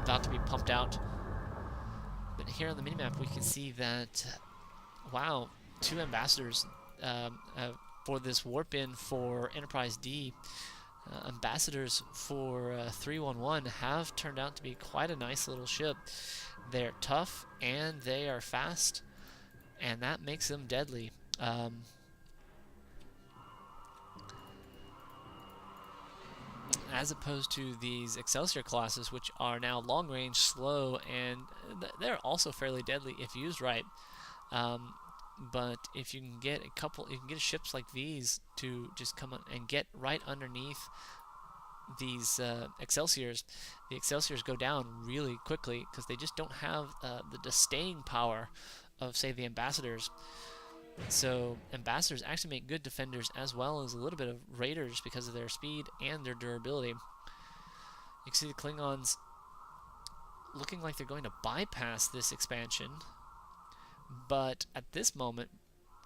about to be pumped out. But here on the minimap, we can see that, wow, 2 ambassadors for this warp in for Enterprise D. Ambassadors for 311 have turned out to be quite a nice little ship. They're tough and they are fast, and that makes them deadly. As opposed to these Excelsior classes, which are now long range, slow, and they're also fairly deadly if used right. But if you can get you can get ships like these to just come on and get right underneath these Excelsiors. The Excelsiors go down really quickly because they just don't have the staying power of, say, the Ambassadors. So Ambassadors actually make good defenders as well as a little bit of raiders because of their speed and their durability. You can see the Klingons looking like they're going to bypass this expansion, but at this moment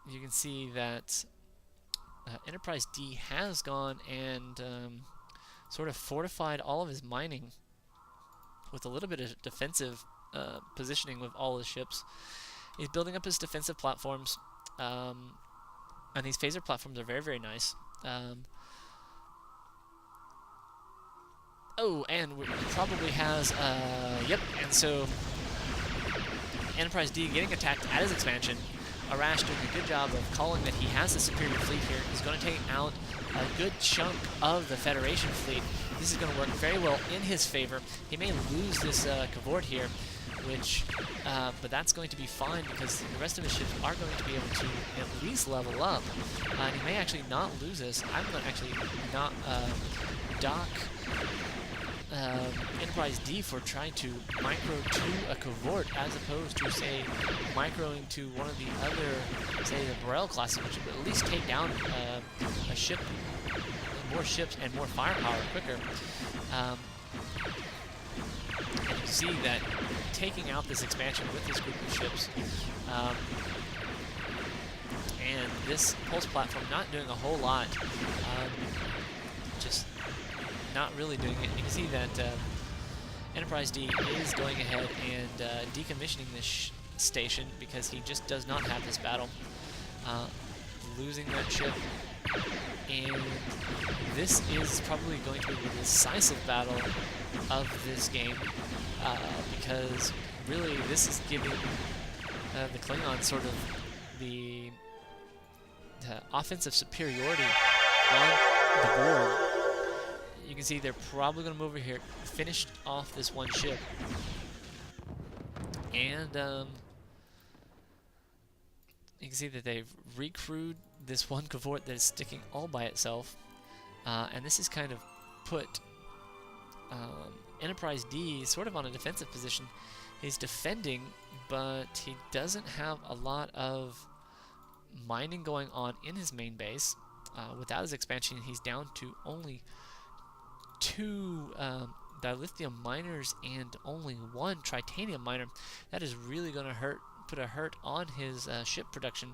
you can see that Enterprise D has gone and sort of fortified all of his mining with a little bit of defensive positioning with all his ships. He's building up his defensive platforms, and these phaser platforms are very, very nice. Oh, and probably has, yep, and so Enterprise D getting attacked at his expansion. Arash doing a good job of calling that he has a superior fleet here. He's going to take out a good chunk of the Federation fleet. This is going to work very well in his favor. He may lose this cavort here, but that's going to be fine because the rest of his ships are going to be able to at least level up. And he may actually not lose this. I'm going to actually not dock Enterprise D for trying to micro to a cavort as opposed to, say, microing to one of the other, say, the Borel classes, which would at least take down a ship, more ships and more firepower quicker. And you see that taking out this expansion with this group of ships, and this pulse platform not doing a whole lot, just not really doing it. You can see that Enterprise D is going ahead and decommissioning this station because he just does not have this battle. Losing that ship, and this is probably going to be the decisive battle of this game because really this is giving the Klingons sort of the offensive superiority on the board. You can see they're probably going to move over here, finish off this one ship, and you can see that they've recrewed this one cavort that is sticking all by itself, and this has kind of put Enterprise D sort of on a defensive position. He's defending, but he doesn't have a lot of mining going on in his main base. Without his expansion, he's down to only 2 dilithium miners and only 1 tritanium miner. That is really going to put a hurt on his ship production.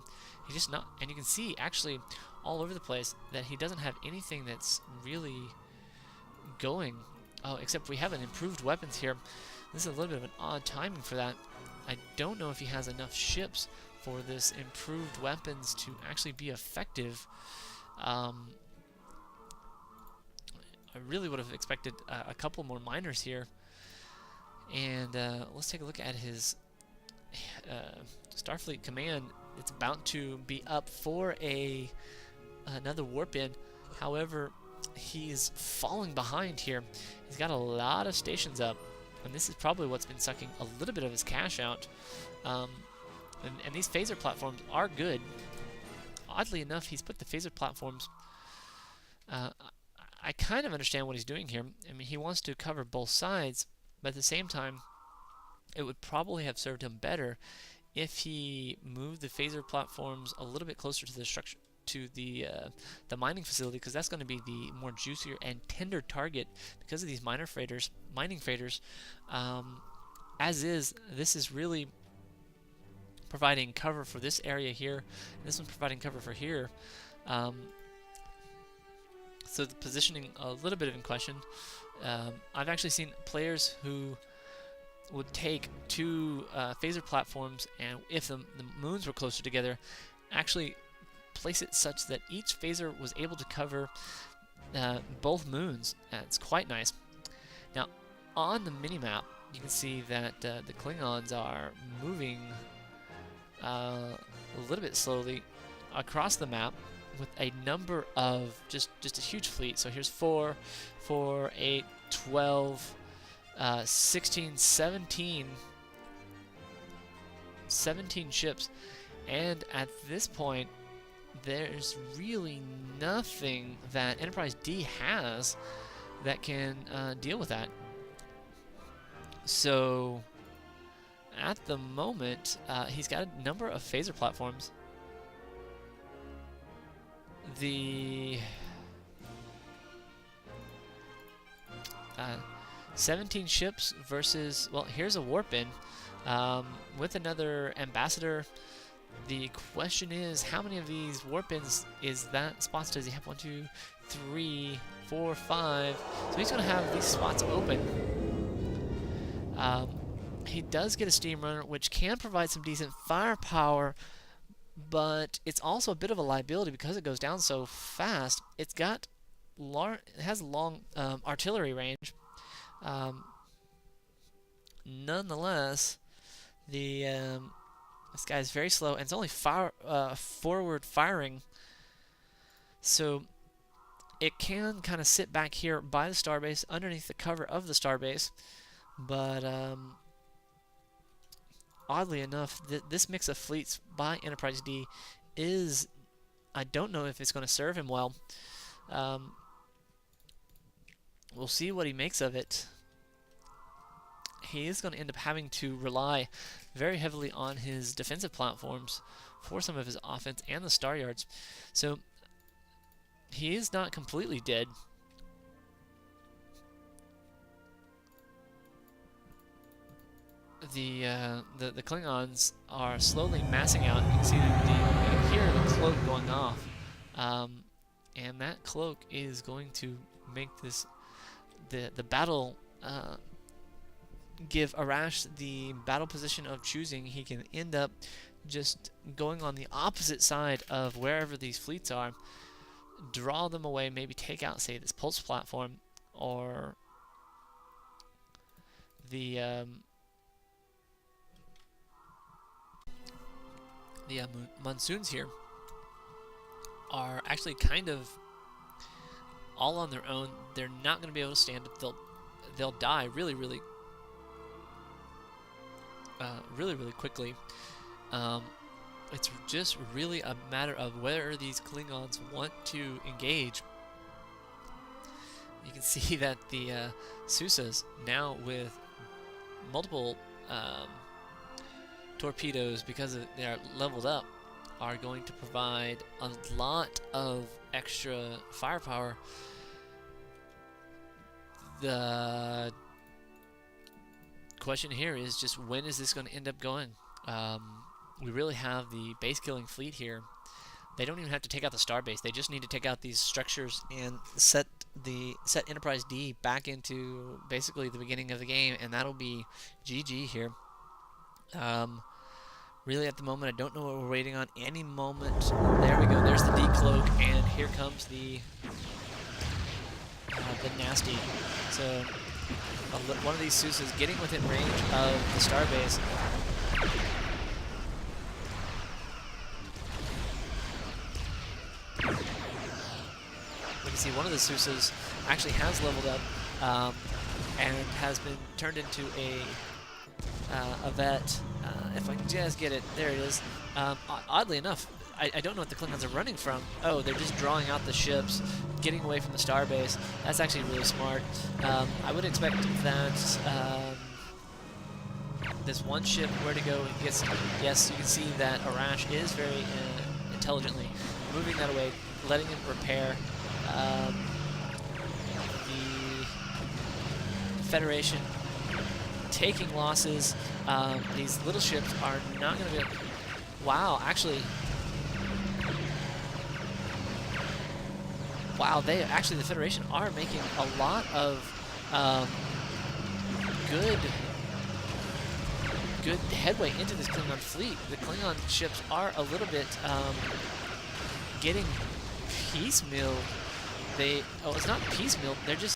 He's just not, and you can see actually all over the place that he doesn't have anything that's really going. Oh, except we have an improved weapons here. This is a little bit of an odd timing for that. I don't know if he has enough ships for this improved weapons to actually be effective. I really would have expected a couple more miners here. And let's take a look at his Starfleet command. It's about to be up for another warp in. However, he's falling behind here. He's got a lot of stations up, and this is probably what's been sucking a little bit of his cash out. And these phaser platforms are good. Oddly enough, he's put the phaser platforms. I kind of understand what he's doing here. I mean, he wants to cover both sides, but at the same time, it would probably have served him better if he moved the phaser platforms a little bit closer to the structure, to the mining facility, because that's going to be the more juicier and tender target because of these mining freighters. As is, this is really providing cover for this area here. This one's providing cover for here. So the positioning a little bit in question. I've actually seen players who would take two phaser platforms, and if the moons were closer together, actually place it such that each phaser was able to cover both moons. It's quite nice. Now, on the minimap, you can see that the Klingons are moving a little bit slowly across the map with a number of just a huge fleet. So here's 4, 8, 12, 16, 17 ships, and at this point there's really nothing that Enterprise D has that can deal with that. So at the moment he's got a number of phaser platforms. The 17 ships versus, well, here's a warp in with another ambassador. The question is, how many of these warp ins is that spots does he have? 1, 2, 3, 4, 5. So he's going to have these spots open. He does get a steam runner, which can provide some decent firepower, but it's also a bit of a liability because it goes down so fast. It has long artillery range. Nonetheless, this guy's very slow, and it's only forward firing, so it can kind of sit back here by the starbase, underneath the cover of the starbase. But oddly enough, this mix of fleets by Enterprise D is, I don't know if it's going to serve him well. We'll see what he makes of it. He is going to end up having to rely very heavily on his defensive platforms for some of his offense and the star yards. So he is not completely dead. The Klingons are slowly massing out. You can see you hear the cloak going off, and that cloak is going to make the battle give Arash the battle position of choosing. He can end up just going on the opposite side of wherever these fleets are, draw them away, maybe take out, say, this pulse platform, or the monsoons here are actually kind of all on their own. They're not going to be able to stand up. They'll die really quickly. It's just really a matter of whether these Klingons want to engage. You can see that the Susas, now with multiple torpedoes, because they are leveled up, are going to provide a lot of extra firepower. The question here is just, when is this going to end up going? We really have the base killing fleet here. They don't even have to take out the starbase. They just need to take out these structures and set Enterprise D back into basically the beginning of the game, and that'll be GG here. Really, at the moment, I don't know what we're waiting on. Any moment, there we go. There's the decloak, and here comes the nasty. So one of these Susas getting within range of the starbase. We can see one of the Susas actually has leveled up and has been turned into a vet. If I can just get it, there it is. Oddly enough, I don't know what the Klingons are running from. Oh, they're just drawing out the ships, getting away from the starbase. That's actually really smart. I would expect that this one ship, where to go, yes, you can see that Arash is very intelligently moving that away, letting it repair. The Federation taking losses. These little ships are not going to be... Wow, actually... Wow, the Federation are making a lot of good good headway into this Klingon fleet. The Klingon ships are a little bit getting piecemeal. It's not piecemeal. They're just